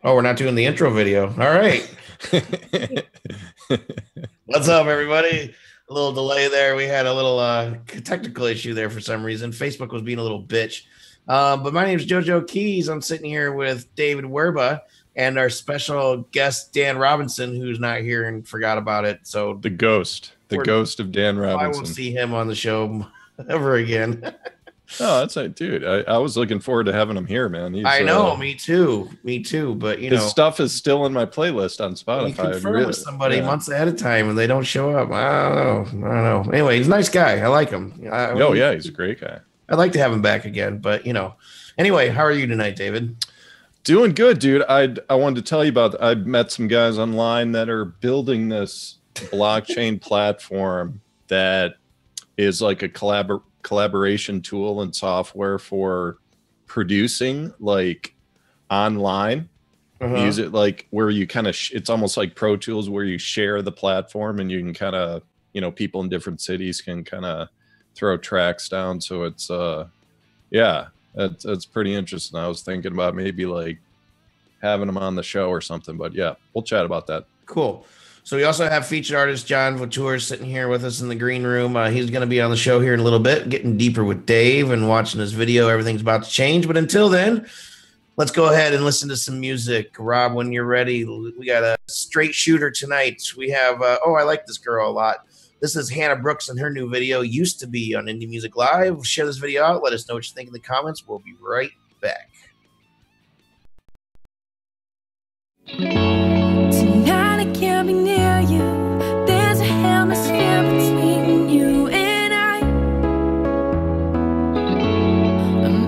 Oh, we're not doing the intro video. All right. What's up, everybody? A little delay there. We had a little technical issue there for some reason. Facebook was being a little bitch. But my name is JoeJoeKeys. I'm sitting here with David Werba and our special guest, Dan Robinson, who's not here and forgot about it. So the ghost of Dan Robinson. I won't see him on the show ever again. Oh, that's right, dude. I was looking forward to having him here, man. I know, me too. But his stuff is still in my playlist on Spotify. You confirm with somebody months ahead of time and they don't show up. I don't know. Anyway, he's a nice guy. I like him. Yeah, he's a great guy. I'd like to have him back again, but Anyway, how are you tonight, David? Doing good, dude. I wanted to tell you about. I met some guys online that are building this blockchain platform that is like a collaboration tool and software for producing like online music, like where you kind of it's almost like Pro Tools where you share the platform and you can kind of people in different cities can kind of throw tracks down. So it's that's pretty interesting. I was thinking about maybe like having them on the show or something, but yeah, we'll chat about that. Cool. So we also have featured artist John Vautour sitting here with us in the green room. He's going to be on the show here in a little bit, getting deeper with Dave and watching his video. Everything's about to change. But until then, let's go ahead and listen to some music. Rob, when you're ready, we got a straight shooter tonight. We have, I like this girl a lot. This is Hana Brooks and her new video, Used to Be, on Indie Music Live. Share this video out. Let us know what you think in the comments. We'll be right back. Tonight I can't be near you. There's a hemisphere between you and I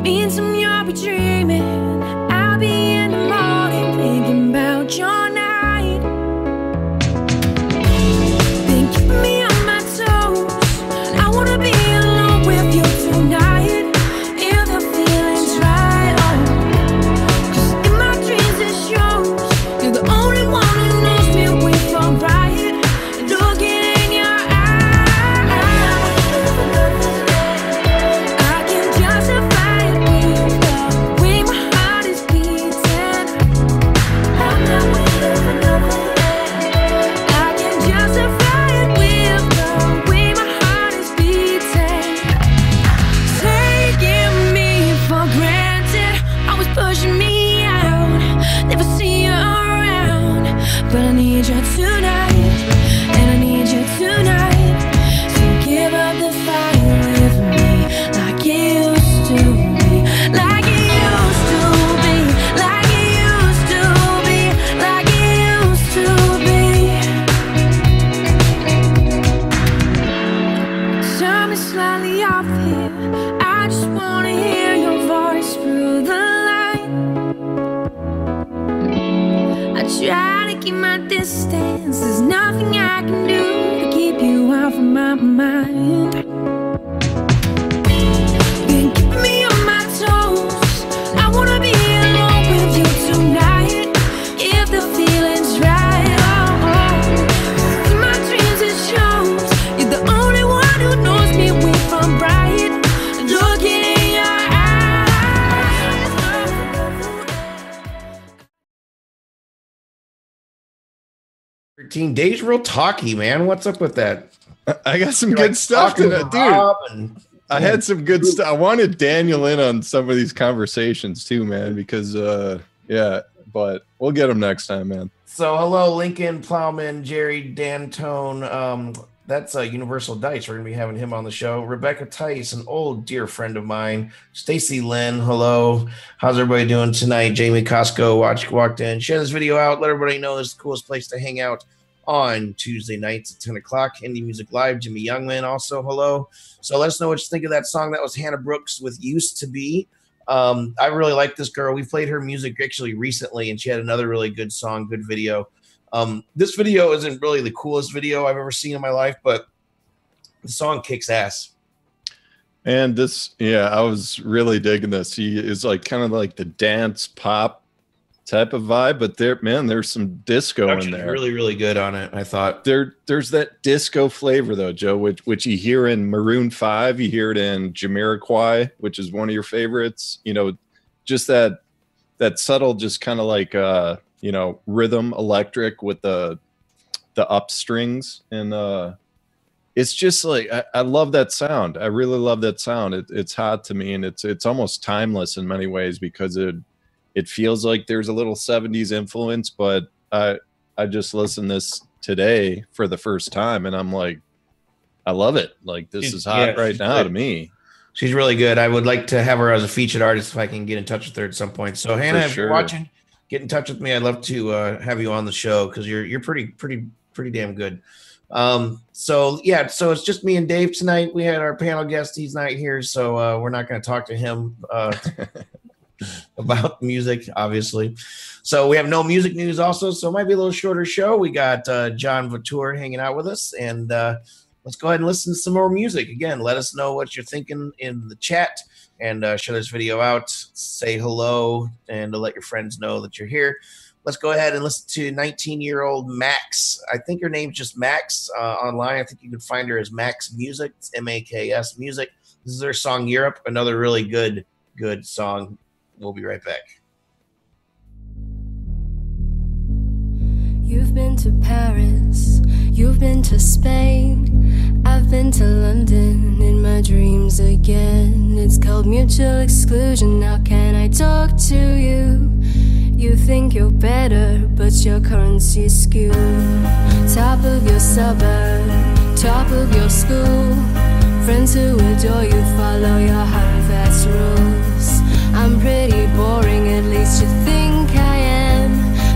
mean, some you'll be dreaming. I'll be in the morning thinking about your night. Been keeping me on my toes. I wanna be alone with you tonight. If the feeling's right, cause in my dreams it shows you're the only one who knows me way from right. Looking in your eyes, I can justify it with the distance. There's nothing I can do to keep you out from my mind. Been keeping me on my toes. I wanna be alone with you tonight. If the feeling's right, in my dreams it shows. You're the only one who knows me weak from bright. Looking in your eyes. 13 Dave's real talky, man. What's up with that? I got some You're good like stuff talking today, to dude. Rob and- I had some good stuff. I wanted Daniel in on some of these conversations too, man, because yeah, but we'll get him next time, man. So hello, Lincoln, Plowman, Jerry, Dantone. That's Universal Dice. We're gonna be having him on the show. Rebecca Tice, an old dear friend of mine. Stacy Lynn, hello. How's everybody doing tonight? Jamie Costco walked in. Share this video out. Let everybody know this is the coolest place to hang out on Tuesday nights at 10 o'clock. Indie Music Live. Jimmy Youngman also, hello. So let us know what you think of that song. That was Hannah Brooks with Used to Be. I really like this girl. We played her music actually recently, and she had another really good song, good video. This video isn't really the coolest video I've ever seen in my life, but the song kicks ass. And this, yeah, I was really digging this. He is like kind of like the dance pop type of vibe, but there's some disco in there. Really, really good on it, I thought. There's that disco flavor though, Joe, which you hear in Maroon 5, you hear it in Jamiroquai, which is one of your favorites. You know, just that subtle, just kind of like rhythm electric with the up strings, and it's just like I love that sound. I really love that sound. It's hot to me, and it's almost timeless in many ways because it feels like there's a little 70s influence, but I just listened this today for the first time, and I'm like, I love it. Like, this is hot right now to me. She's really good. I would like to have her as a featured artist if I can get in touch with her at some point. So Hannah, if you're watching, get in touch with me. I'd love to have you on the show because you're pretty damn good. So it's just me and Dave tonight. We had our panel guest. He's not here, so we're not going to talk to him about music, obviously. So we have no music news also, so it might be a little shorter show. We got John Vautour hanging out with us, and let's go ahead and listen to some more music. Again, let us know what you're thinking in the chat, and share this video out, say hello, and to let your friends know that you're here. Let's go ahead and listen to 19-year-old Max. I think her name's just Max online. I think you can find her as Max Music. It's M-A-K-S Music. This is her song Europe, another really good song. We'll be right back. You've been to Paris, you've been to Spain, I've been to London in my dreams again. It's called mutual exclusion, how can I talk to you? You think you're better, but your currency's skewed. Top of your suburb, top of your school, friends who adore you follow your hard and fast rules. I'm pretty boring, at least you think I am,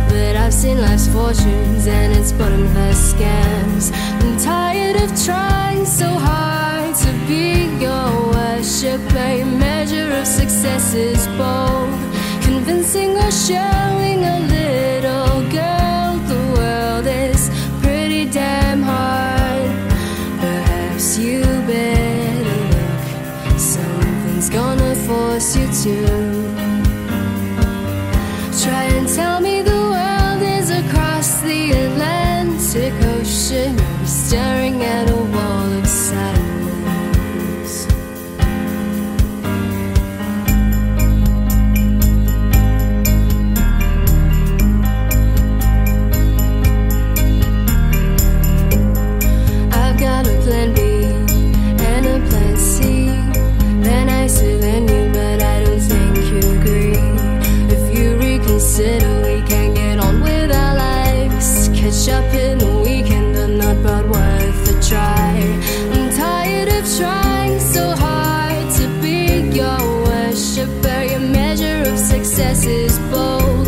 but I've seen life's fortunes and its bottom-fast scams. I'm tired of trying so hard to be your worshiper. Your measure of success is bold, convincing or showing a little girl the world is pretty damn hard. Perhaps you better look, something's gonna force you to try and tell me the world is across the Atlantic Ocean. I'm staring at a wall of silence. I've got a plan B and a plan C. They're nicer than you, but I don't think you agree. If you reconsider, we can get on with our lives. Catch up in the weekend, but not but worth a try. I'm tired of trying so hard to be your worshiper. Your measure of success is bold,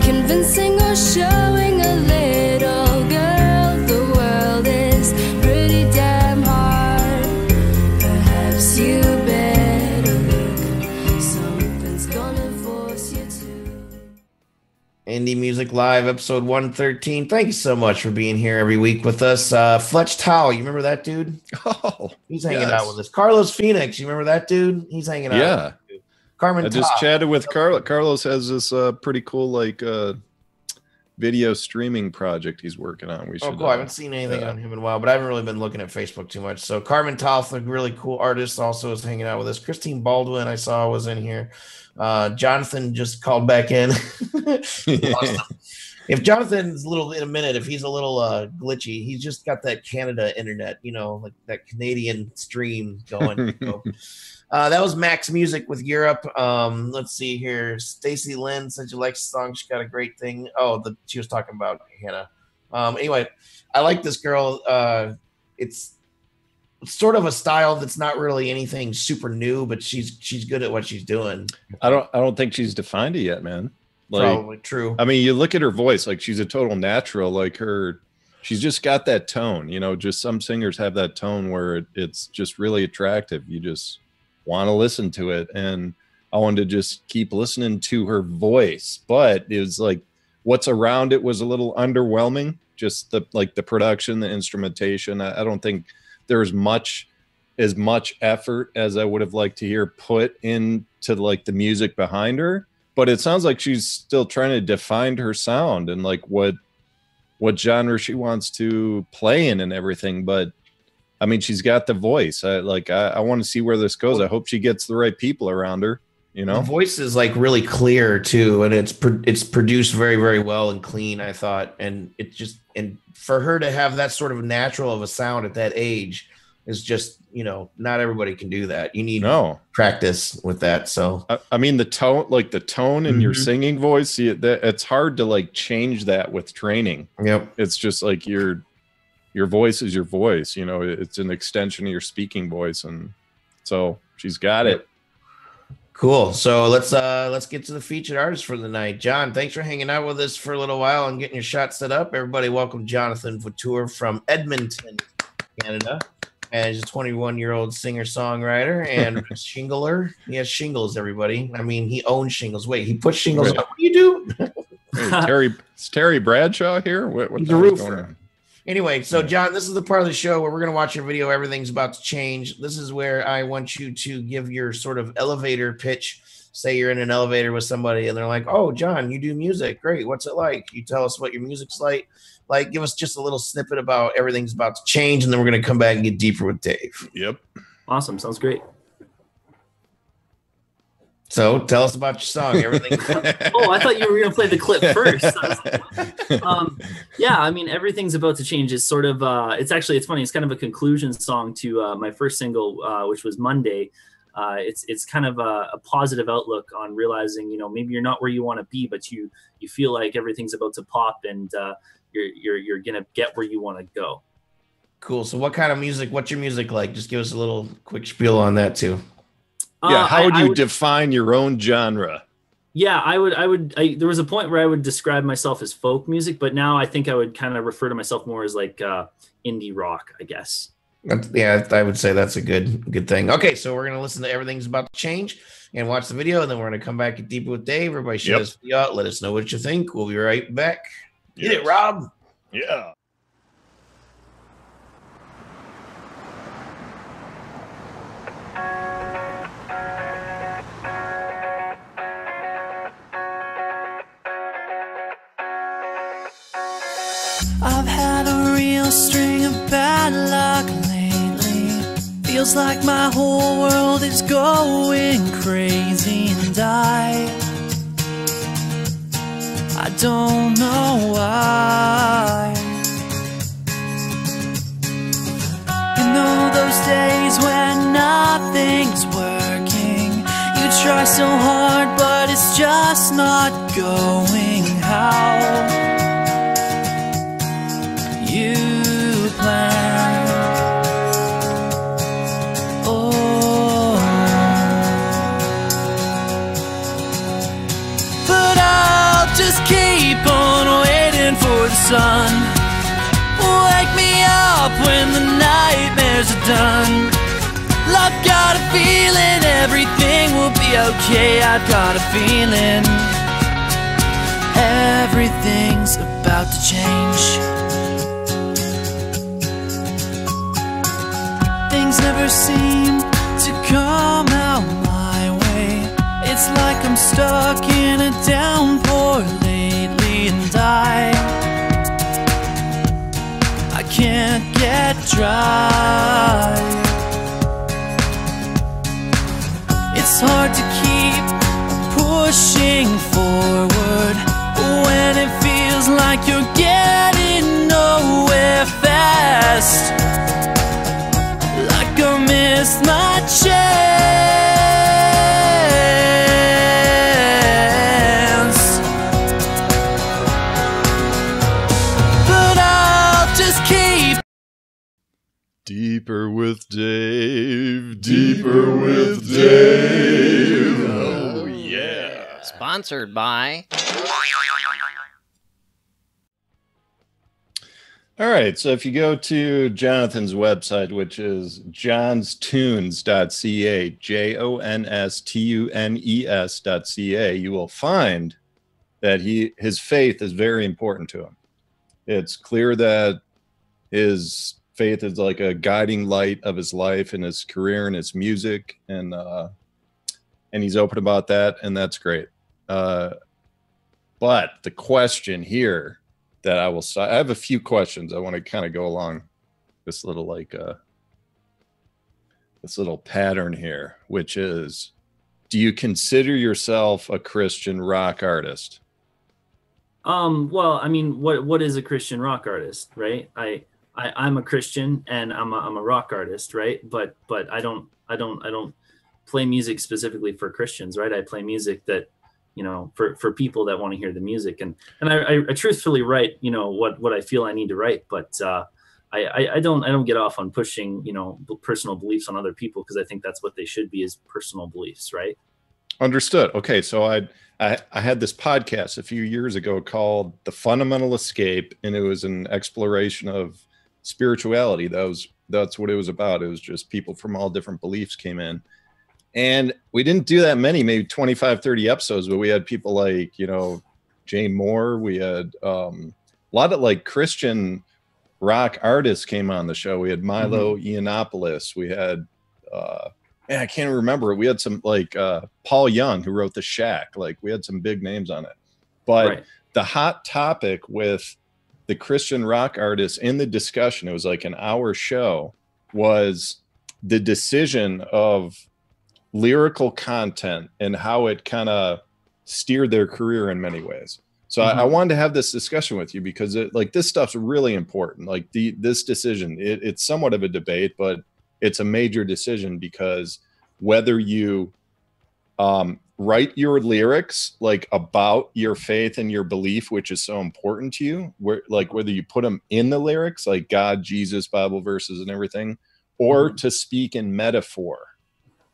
convincing or showing a little girl the world is pretty damn hard. Perhaps you better look, something's gonna force you to. Indie Music Live, episode 113. Thank you so much for being here every week with us. Fletch Towel, you remember that dude? Oh, he's hanging out with us. Carlos Phoenix, you remember that dude? He's hanging out. Yeah. Carmen, I just chatted with Carlos. Carlos has this pretty cool like video streaming project he's working on. We should. Oh, cool. I haven't seen anything on him in a while, but I haven't really been looking at Facebook too much. So Carmen Toth, a really cool artist, also is hanging out with us. Christine Baldwin, I saw, was in here. Jonathan just called back in. If Jonathan's a little in a minute, if he's a little glitchy, he's just got that Canada internet, you know, like that Canadian stream going. So, that was Max Music with Europe. Let's see here. Stacy Lynn said you like the song. She got a great thing. Oh, she was talking about Hana. Anyway, I like this girl. It's sort of a style that's not really anything super new, but she's good at what she's doing. I don't think she's defined it yet, man. Like, probably true. I mean, you look at her voice, like she's a total natural. Like she's just got that tone. You know, just some singers have that tone where it's just really attractive. You just want to listen to it, and I wanted to just keep listening to her voice. But it was like what's around it was a little underwhelming. Just the production, the instrumentation. I don't think there's as much effort as I would have liked to hear put into like the music behind her. But it sounds like she's still trying to define her sound and like what genre she wants to play in and everything. But I mean, she's got the voice. I want to see where this goes. I hope she gets the right people around her. You know, the voice is like really clear too, and it's produced very, very well and clean, I thought. And and for her to have that sort of natural of a sound at that age is just, you know, not everybody can do that. You need practice with that. So I mean, the tone in your singing voice, it's hard to like change that with training. Yep, it's just like your voice is your voice. You know, it's an extension of your speaking voice, and so she's got it. Cool. So let's get to the featured artist for the night. John, thanks for hanging out with us for a little while and getting your shot set up. Everybody, welcome Jonathan Vautour from Edmonton, Canada. And he's a 21-year-old singer-songwriter and shingler. He has shingles, everybody. I mean, he owns shingles. Wait, he puts shingles up. What do you do? Hey, is Terry Bradshaw here? What he's a roofer. Anyway, so John, this is the part of the show where we're going to watch your video. Everything's about to change. This is where I want you to give your sort of elevator pitch. Say you're in an elevator with somebody and they're like, oh, John, you do music. Great. What's it like? You tell us what your music's like. Like, give us just a little snippet about everything's about to change, and then we're going to come back and get deeper with Dave. Yep. Awesome. Sounds great. So tell us about your song. Everything. Oh, I thought you were going to play the clip first. Yeah, I mean, everything's about to change. Is sort of, it's funny. It's kind of a conclusion song to my first single, which was Monday. It's kind of a positive outlook on realizing, you know, maybe you're not where you want to be, but you feel like everything's about to pop, and you're gonna get where you want to go. Cool. So what kind of music? What's your music like? Just give us a little quick spiel on that too. Yeah. How would you define your own genre? Yeah, I would. There was a point where I would describe myself as folk music, but now I think I would kind of refer to myself more as like indie rock, I guess. Yeah, I would say that's a good thing. Okay, so we're gonna listen to Everything's About to Change and watch the video, and then we're gonna come back and deeper with Dave. Everybody share this video out. Let us know what you think. We'll be right back. Get it, Rob. Yeah. I've had a real string of bad luck lately. Feels like my whole world is going crazy, and I don't know why. You know those days when nothing's working, you try so hard but it's just not going how you planned. Oh, but I'll just keep on waiting for the sun. Wake me up when the nightmares are done. I've got a feeling everything will be okay. I've got a feeling Everything's about to change. Things never seem to come out my way. It's like I'm stuck in a downpour lately, and I can't get dry. It's hard to keep pushing forward when it feels like you're getting nowhere fast. Like I missed my chance. But I'll just keep. Deeper with Dave, deeper with Dave. Oh, yeah. Sponsored by. All right, so if you go to Jonathan's website, which is jonstunes.ca, jonstunes.ca, you will find that his faith is very important to him. It's clear that his faith is like a guiding light of his life and his career and his music, and he's open about that, and that's great. But the question here that I have a few questions. I want to kind of go along this little this little pattern here, which is, do you consider yourself a Christian rock artist? Well, I mean, what is a Christian rock artist, right? I'm a Christian and I'm a rock artist, right? But I don't play music specifically for Christians, right? I play music that, you know, for people that want to hear the music, and I truthfully write, you know, what I feel I need to write, but I don't get off on pushing, you know, personal beliefs on other people, because I think that's what they should be, is personal beliefs, right? Understood. Okay, so I had this podcast a few years ago called The Fundamental Escape, and it was an exploration of spirituality. That's what it was about. It was just people from all different beliefs came in. And we didn't do that many, maybe 25, 30 episodes, but we had people like, you know, Jay Moore. We had a lot of like Christian rock artists came on the show. We had Milo Yiannopoulos. We had, I can't remember. We had some like Paul Young, who wrote The Shack. Like, we had some big names on it. But the hot topic with the Christian rock artists in the discussion, it was like an hour show, was the decision of lyrical content and how it kind of steered their career in many ways. So I wanted to have this discussion with you, because this stuff's really important. Like this decision, it's somewhat of a debate, but it's a major decision, because whether you write your lyrics like about your faith and your belief, which is so important to you, whether you put them in the lyrics, like God, Jesus, Bible verses and everything, or to speak in metaphor.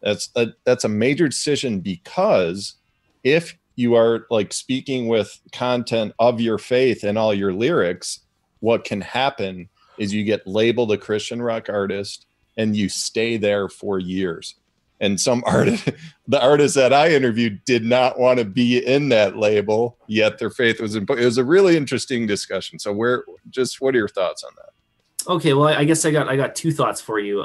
That's a major decision, because if you are like speaking with content of your faith in all your lyrics, what can happen is you get labeled a Christian rock artist and you stay there for years. And some the artists that I interviewed did not want to be in that label, yet their faith was in. It was a really interesting discussion. So what are your thoughts on that? Okay, well, I guess I got two thoughts for you.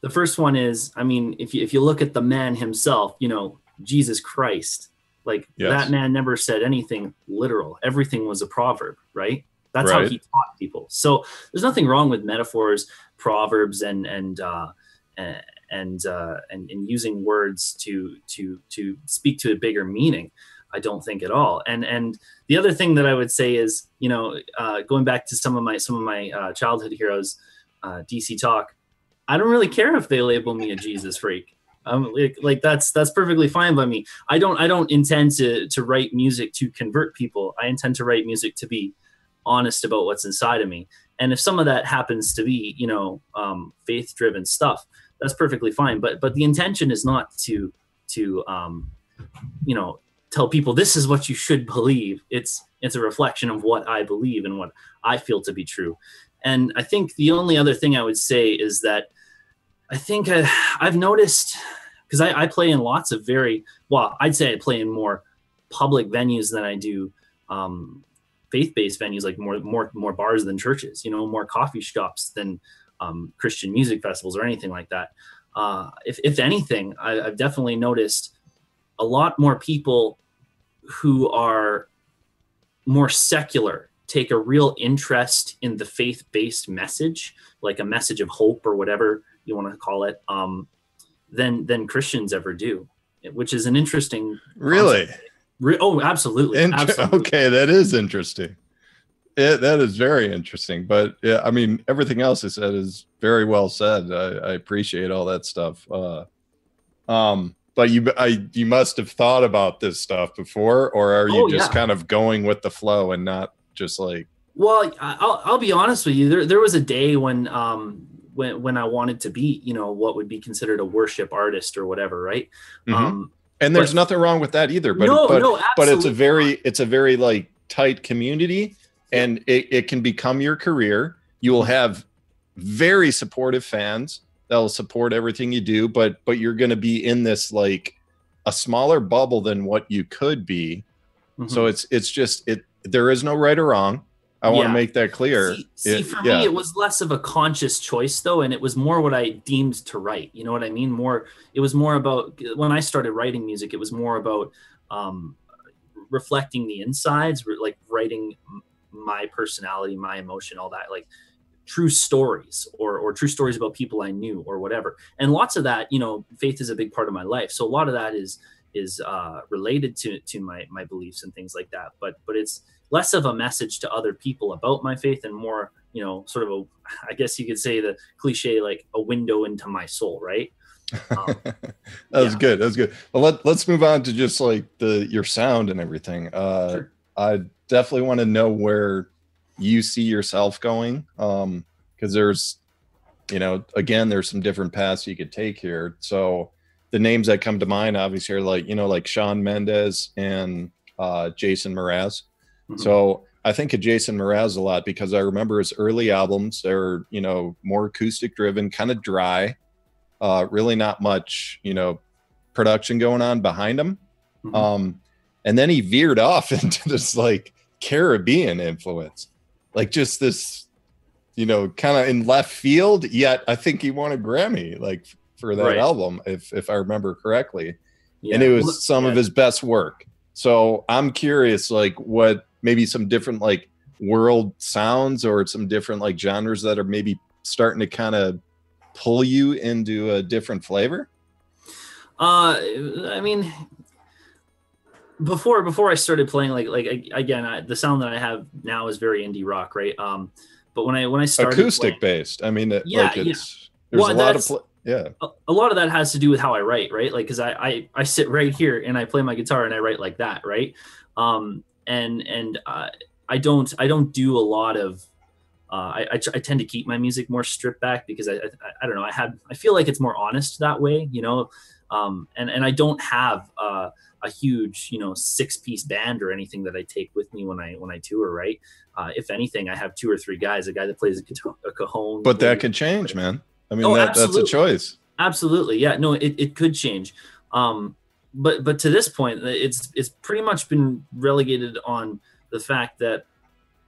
The first one is, I mean, if you look at the man himself, you know, Jesus Christ, like that man never said anything literal. Everything was a proverb, right? That's how he taught people. So there's nothing wrong with metaphors, proverbs, and using words to speak to a bigger meaning. I don't think at all. And the other thing that I would say is, you know, going back to some of my childhood heroes, DC Talk, I don't really care if they label me a Jesus freak. Like that's perfectly fine by me. I don't intend to write music to convert people. I intend to write music to be honest about what's inside of me. And if some of that happens to be, you know, faith-driven stuff, that's perfectly fine. But the intention is not to you know, tell people this is what you should believe. It's a reflection of what I believe and what I feel to be true. And I think the only other thing I would say is that I think I've noticed, because I play in lots of I'd say I play in more public venues than I do faith-based venues, like more bars than churches, you know, more coffee shops than Christian music festivals or anything like that. If anything, I've definitely noticed a lot more people who are more secular take a real interest in the faith-based message, like a message of hope or whatever you want to call it, than Christians ever do, which is an interesting Really? Oh, absolutely. Absolutely. Okay, that is interesting. That is very interesting. But yeah, I mean, everything else I said is very well said. I appreciate all that stuff. But you must have thought about this stuff before, or are you just kind of going with the flow and not just like? Well, I'll be honest with you. There was a day when I wanted to be, you know, what would be considered a worship artist or whatever, right? Mm-hmm. And there's nothing wrong with that either. But but it's a very like tight community, and it can become your career. You will have very supportive fans that'll support everything you do, but you're going to be in this like a smaller bubble than what you could be. Mm-hmm. So it's just there is no right or wrong. I want to make that clear. See, for me, it was less of a conscious choice though, and it was more what I deemed to write. You know what I mean? It was more about, when I started writing music, it was more about reflecting the insides, like writing my personality, my emotion, all that, like true stories or true stories about people I knew or whatever. And lots of that, you know, faith is a big part of my life. So a lot of that is related to my beliefs and things like that. But it's less of a message to other people about my faith and more, you know, sort of I guess you could say the cliche, like a window into my soul. Right. That was good. That was good. Well, let's move on to just like your sound and everything. Sure. I definitely want to know where you see yourself going. Cause there's, you know, again, there's some different paths you could take here. So the names that come to mind obviously are like, you know, like Shawn Mendes and Jason Mraz. Mm-hmm. So I think of Jason Mraz a lot because I remember his early albums. They're, you know, more acoustic driven, kind of dry, really not much, you know, production going on behind him. Mm-hmm. And then he veered off into this like Caribbean influence, like just this, you know, kind of in left field, yet I think he won a Grammy like for that album, if I remember correctly. Yeah. And it was some of his best work. So I'm curious, like what maybe some different like world sounds or some different like genres that are maybe starting to kind of pull you into a different flavor. I mean, before I started playing, like again, the sound that I have now is very indie rock, right? But when I started acoustic based, I mean, there's a lot of a lot of that has to do with how I write, right? Like, because I sit right here and I play my guitar and I write like that, right? And I don't do a lot of I tend to keep my music more stripped back because I don't know, I feel like it's more honest that way, you know. And I don't have a huge, you know, 6-piece band or anything that I take with me when I tour, right? If anything, I have 2 or 3 guys, a guy that plays a cajon. But that could change, man. I mean, that's a choice. Absolutely. Yeah, no, it could change. But to this point, it's pretty much been relegated on the fact that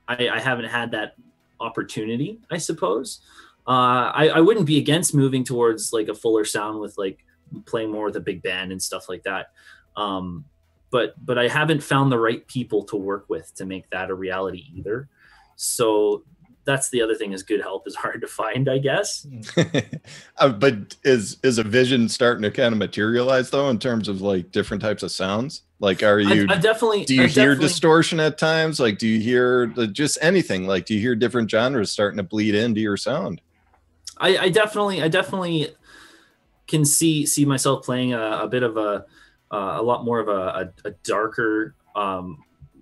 I haven't had that opportunity, I suppose. I wouldn't be against moving towards like a fuller sound with like playing more with a big band and stuff like that. But I haven't found the right people to work with to make that a reality either. So that's the other thing, is good help is hard to find, I guess. But is a vision starting to kind of materialize though, in terms of like different types of sounds? Like, are you do you hear distortion at times? Like, do you hear just anything? Like, do you hear different genres starting to bleed into your sound? I definitely can see myself playing a bit of a lot more of a darker,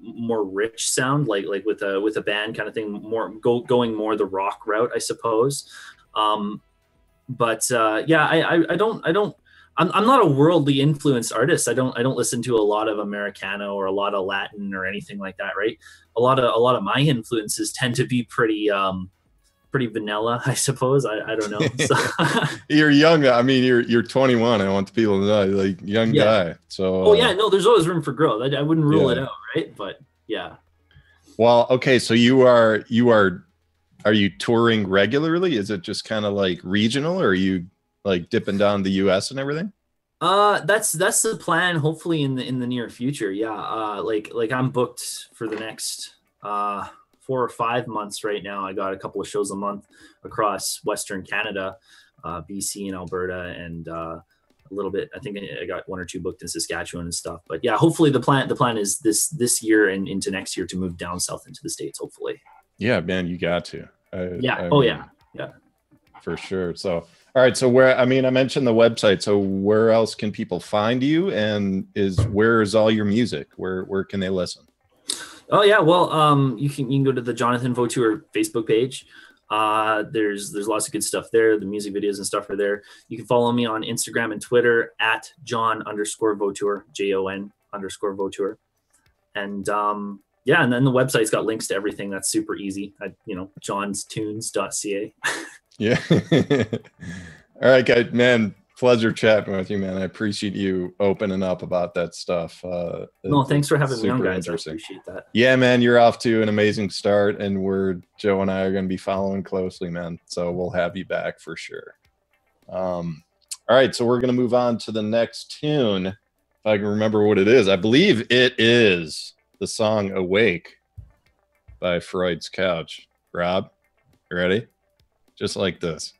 more rich sound, like with a band kind of thing, more going more the rock route, I suppose. But I don't. I'm not a worldly influenced artist. I don't listen to a lot of Americana or a lot of Latin or anything like that, right? A lot of my influences tend to be pretty vanilla, I suppose. I don't know. So. You're young. I mean, you're 21. I want the people to know, like, young guy. So. Oh yeah, no. There's always room for growth. I wouldn't rule it out, right? But yeah. Well, okay, so are you touring regularly? Is it just kind of like regional, or are you like dipping down the US and everything? That's the plan. Hopefully in the near future. Yeah. Like I'm booked for the next 4 or 5 months right now. I got a couple of shows a month across Western Canada, BC and Alberta, and a little bit. I think I got 1 or 2 booked in Saskatchewan and stuff. But yeah, hopefully the plan is this year and into next year to move down south into the States. Hopefully. Yeah, man, you got to. Yeah. Yeah. For sure. So, all right. So I mentioned the website. So where else can people find you? And where is all your music? Where can they listen? Oh yeah. Well, you can go to the Jonathan Vautour Facebook page. There's lots of good stuff there. The music videos and stuff are there. You can follow me on Instagram and Twitter at John_Vautour, JON_Vautour. And, yeah, and then the website's got links to everything. That's super easy. johnstunes.ca. Yeah. All right, guys, man. Pleasure chatting with you, man. I appreciate you opening up about that stuff. No, thanks for having me on, guys. I appreciate that. Yeah, man, you're off to an amazing start, and Joe and I are going to be following closely, man. So we'll have you back for sure. All right, so we're going to move on to the next tune. If I can remember what it is, I believe it is the song "Awake" by Freud's Couch. Rob, you ready? Just like this.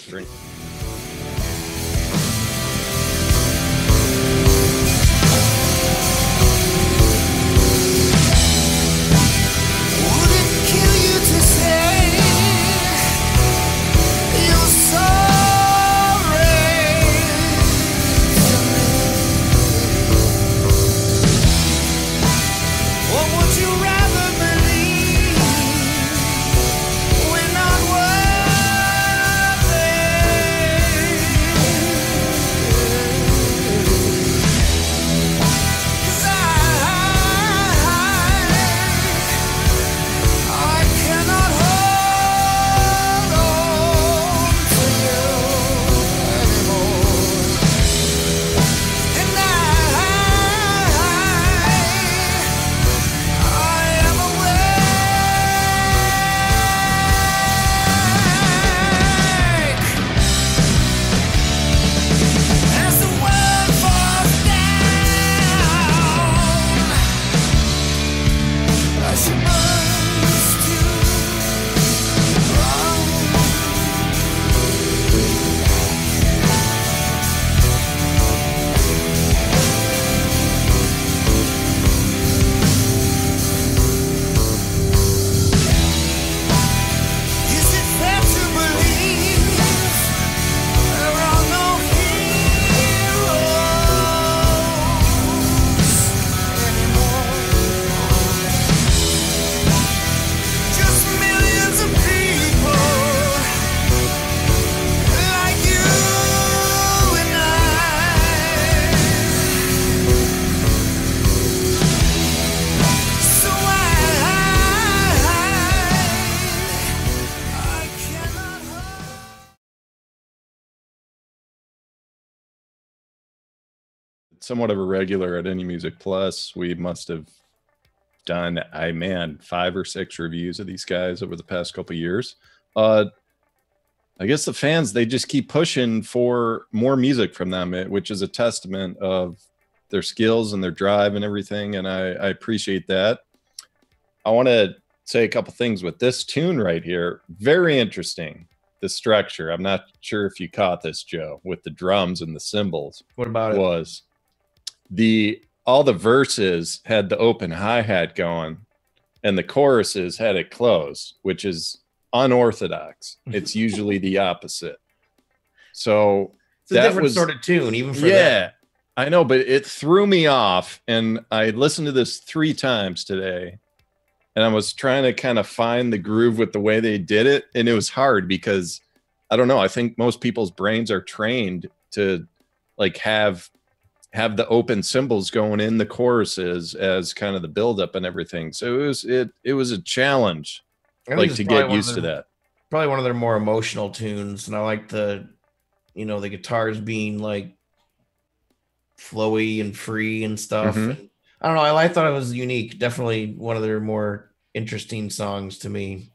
Drink. Somewhat of a regular at Any Music Plus. We must have done 5 or 6 reviews of these guys over the past couple of years. I guess the fans, they just keep pushing for more music from them, which is a testament of their skills and their drive and everything, and I appreciate that. I want to say a couple things with this tune right here. Very interesting, the structure. I'm not sure if you caught this, Joe, with the drums and the cymbals. What about it? All the verses had the open hi-hat going and the choruses had it closed, which is unorthodox. It's usually the opposite. So it's a different sort of tune, even for that. I know, but it threw me off, and I listened to this 3 times today, and I was trying to kind of find the groove with the way they did it, and it was hard because I don't know, I think most people's brains are trained to like have the open cymbals going in the choruses as kind of the buildup and everything. So it was a challenge, like, to get used to that. Probably one of their more emotional tunes, and I like the guitars being like flowy and free and stuff. And I don't know. I thought it was unique. Definitely one of their more interesting songs to me.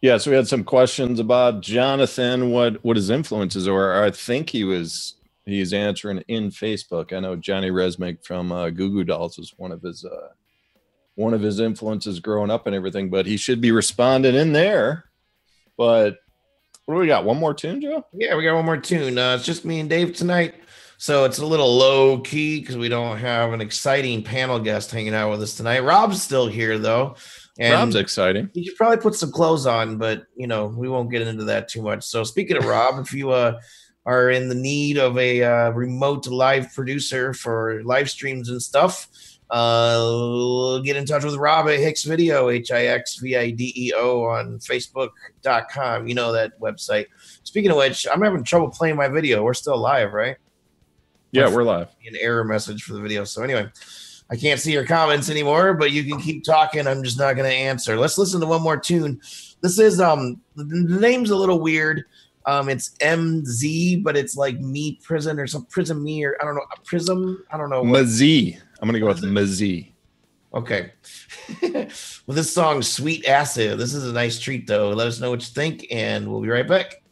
Yeah, so we had some questions about Jonathan, what his influences are. I think he's answering in Facebook. I know Johnny Resnick from Goo Goo Dolls is one of his influences growing up and everything, but he should be responding in there. But what do we got? One more tune, Joe? Yeah, we got one more tune. It's just me and Dave tonight. So it's a little low key because we don't have an exciting panel guest hanging out with us tonight. Rob's still here, though. And Rob's exciting. you should probably put some clothes on, but, you know, we won't get into that too much. So speaking of Rob, if you are in the need of a remote live producer for live streams and stuff, get in touch with Rob at Hixvideo, Hixvideo on Facebook.com. You know that website. Speaking of which, I'm having trouble playing my video. We're still live, right? Yeah, we're live. An error message for the video. So anyway, I can't see your comments anymore, but you can keep talking. I'm just not going to answer. Let's listen to one more tune. This is the name's a little weird. It's MZ, but it's like me prison or some prison me or I don't know prism. I don't know. Mazee. I'm gonna go with Mazee. Okay. Well, this song Sweet Acid. This is a nice treat though. Let us know what you think, and we'll be right back.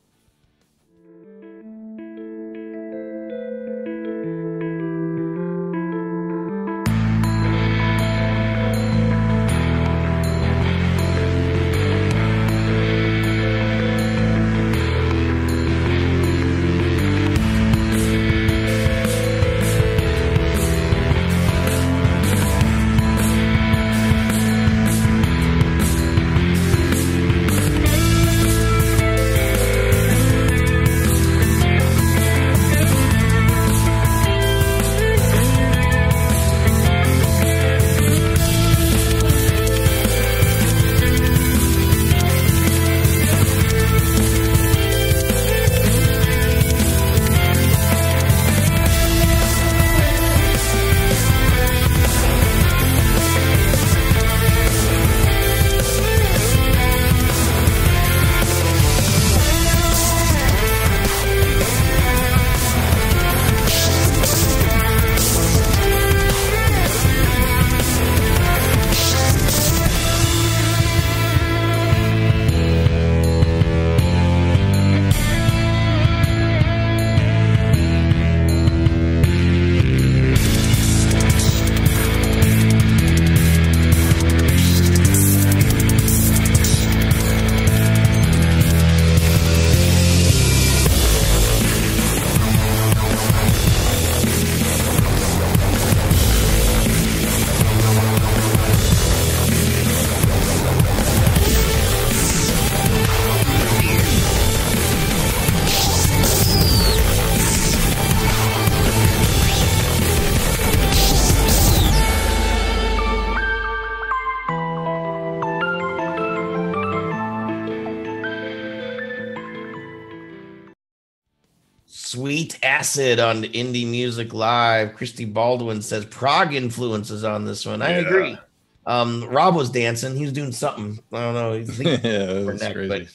Sweet Acid on Indie Music Live. Christy Baldwin says Prague influences on this one. I agree. Rob was dancing. He was doing something. I don't know. Yeah, that's neck, crazy.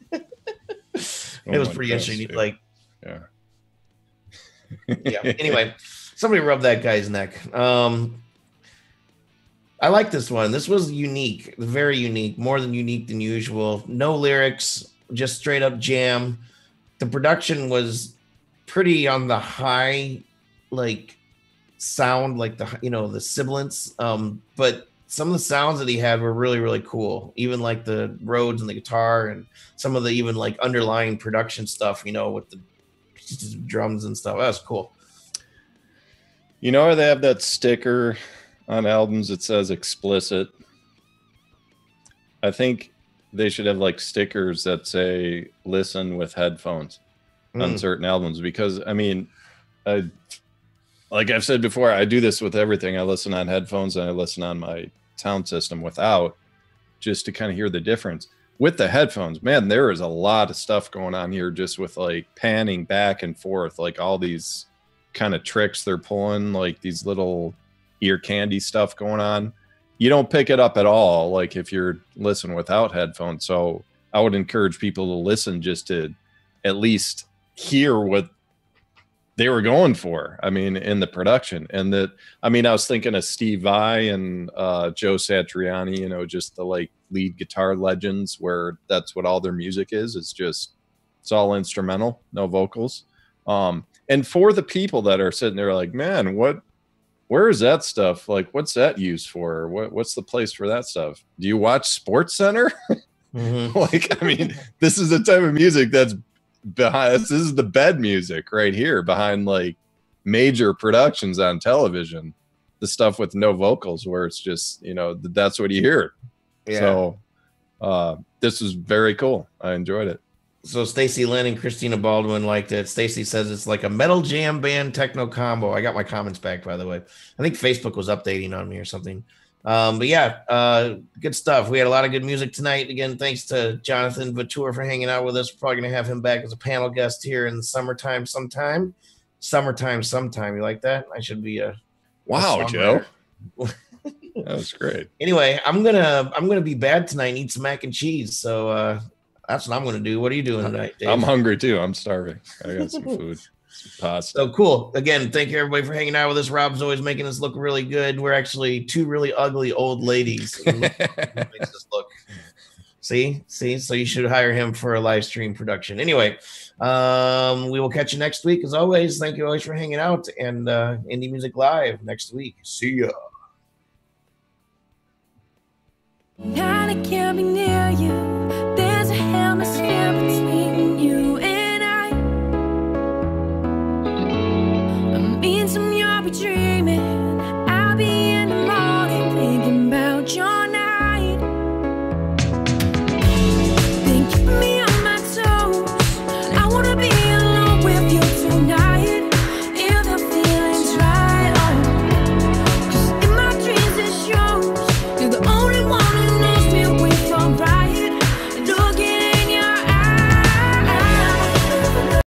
but it was pretty interesting. He's like, yeah. Yeah. Anyway, somebody rubbed that guy's neck. I like this one. This was unique, very unique, more than unique than usual. No lyrics, just straight up jam. The production was pretty on the high, like sound, like the sibilance. But some of the sounds that he had were really, really cool. Even like the Rhodes and the guitar and some of the even like underlying production stuff, with the drums and stuff. That was cool. They have that sticker on albums that says explicit. I think they should have like stickers that say listen with headphones on certain albums, because like I've said before, I do this with everything. I listen on headphones and I listen on my sound system without, just to kind of hear the difference. With the headphones, man, there is a lot of stuff going on here, just with like panning back and forth, like all these kind of tricks they're pulling, like these little ear candy stuff going on. You don't pick it up at all, like if you're listening without headphones. So I would encourage people to listen just to at least hear what they were going for. I mean, in the production, and that, I mean, I was thinking of Steve Vai and Joe Satriani, you know, just the like lead guitar legends, where that's what all their music is. It's all instrumental, no vocals. And for the people that are sitting there like, man, where is that stuff? Like, what's that used for? What's the place for that stuff? Do you watch Sports Center? Mm-hmm. Like, I mean, this is the type of music that's behind. This is the bed music right here behind like major productions on television. The stuff with no vocals, where it's just, you know, that's what you hear. Yeah. So this is very cool. I enjoyed it. So Stacy Lynn and Christina Baldwin liked it. Stacy says it's like a metal jam band techno combo. I got my comments back, by the way. I think Facebook was updating on me or something. But yeah, good stuff. We had a lot of good music tonight. Again, thanks to Jonathan Vautour for hanging out with us. We're probably going to have him back as a panel guest here in the summertime sometime. Summertime sometime. You like that? I should be a Wow, Joe. That was great. Anyway, I'm gonna be bad tonight and eat some mac and cheese. So that's what I'm gonna do. What are you doing tonight, Dave? I'm hungry too. I'm starving. I got some food. Some pasta. So cool. Again, thank you everybody for hanging out with us. Rob's always making us look really good. We're actually two really ugly old ladies. Makes us look. See. So you should hire him for a live stream production. Anyway, we will catch you next week. As always, thank you always for hanging out, and Indie Music Live next week. See ya. I can't be near you.